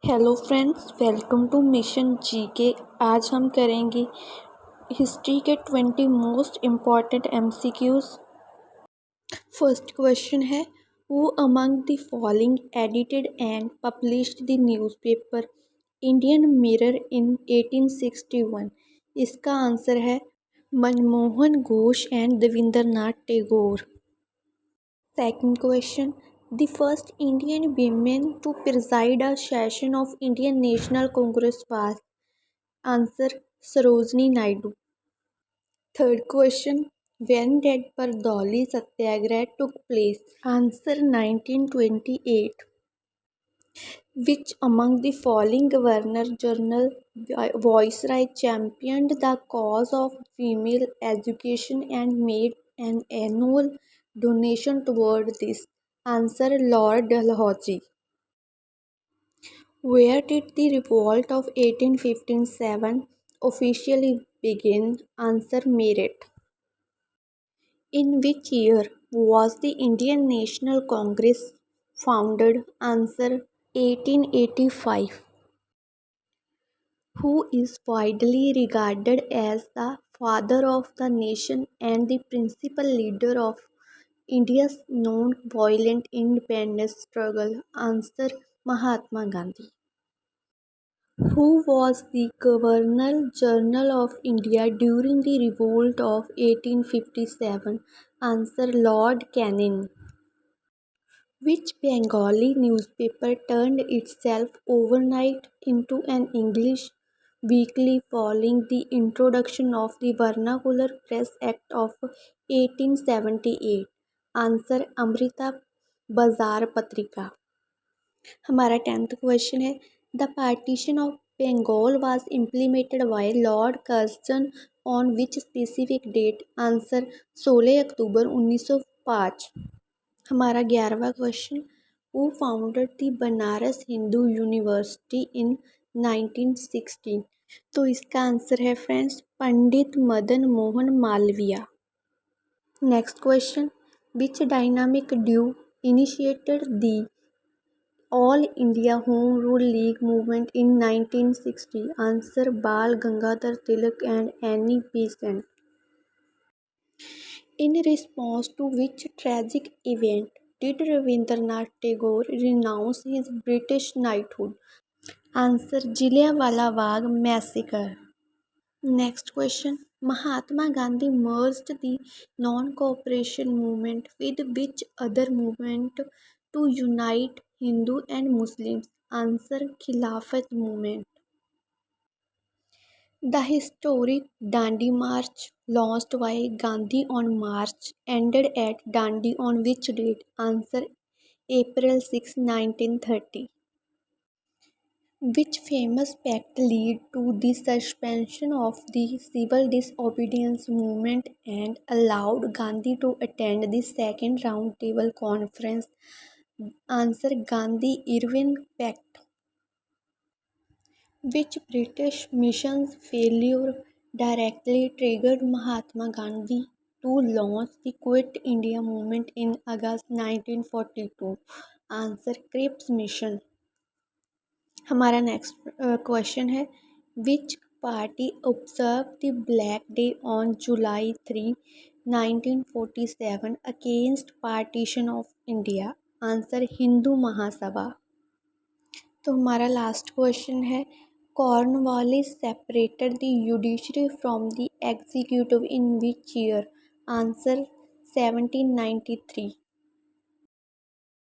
Hello friends, welcome to mission GK. आज हम करेंगे हिस्ट्री के 20 most important MCQs. First question है, who among the following edited and published the newspaper Indian Mirror in 1861। इसका answer है Manmohan Ghosh and Debendranath Tagore. Second question, the first Indian women to preside a session of Indian National Congress was answer Sarojini Naidu. Third question, when did Bardoli Satyagraha took place? Answer 1928. Which among the following Governor General Viceroy championed the cause of female education and made an annual donation toward this? Answer Lord Dalhousie. Where did the revolt of 1857 officially begin? Answer Meerut. In which year was the Indian National Congress founded? Answer 1885. Who is widely regarded as the father of the nation and the principal leader of India's non-violent independence struggle? Answer Mahatma Gandhi. Who was the Governor General of India during the revolt of 1857? Answer Lord Canning. Which Bengali newspaper turned itself overnight into an English weekly following the introduction of the Vernacular Press Act of 1878? Answer Amrita Bazar Patrika. हमारा 10th question है, the partition of Bengal was implemented by Lord Curzon on which specific date? Answer 16 October 1905। हमारा 11वां question, who founded the Banaras Hindu University in 1916? तो इसका answer है friends Pandit Madan Mohan Malaviya. Next question, which dynamic duo initiated the all India home rule league movement in 1960? Answer Bal Gangadhar Tilak and Annie Besant. In response to which tragic event did Rabindranath Tagore renounce his British knighthood? Answer Jallianwala Bagh massacre. Next question, Mahatma Gandhi merged the non-cooperation movement with which other movement to unite Hindu and Muslims? Answer Khilafat movement. The historic Dandi March, launched by Gandhi on March, ended at Dandi on which date? Answer April 6, 1930. Which famous pact led to the suspension of the civil disobedience movement and allowed Gandhi to attend the second round table conference? Answer Gandhi-Irwin Pact. Which British mission's failure directly triggered Mahatma Gandhi to launch the Quit India movement in August 1942? Answer Cripps mission. हमारा next question है, which party observe the black day on July 3, 1947 against partition of India? Answer Hindu Mahasabha. तो हमारा last question है, Cornwallis separated the judiciary from the executive in which year? Answer 1793।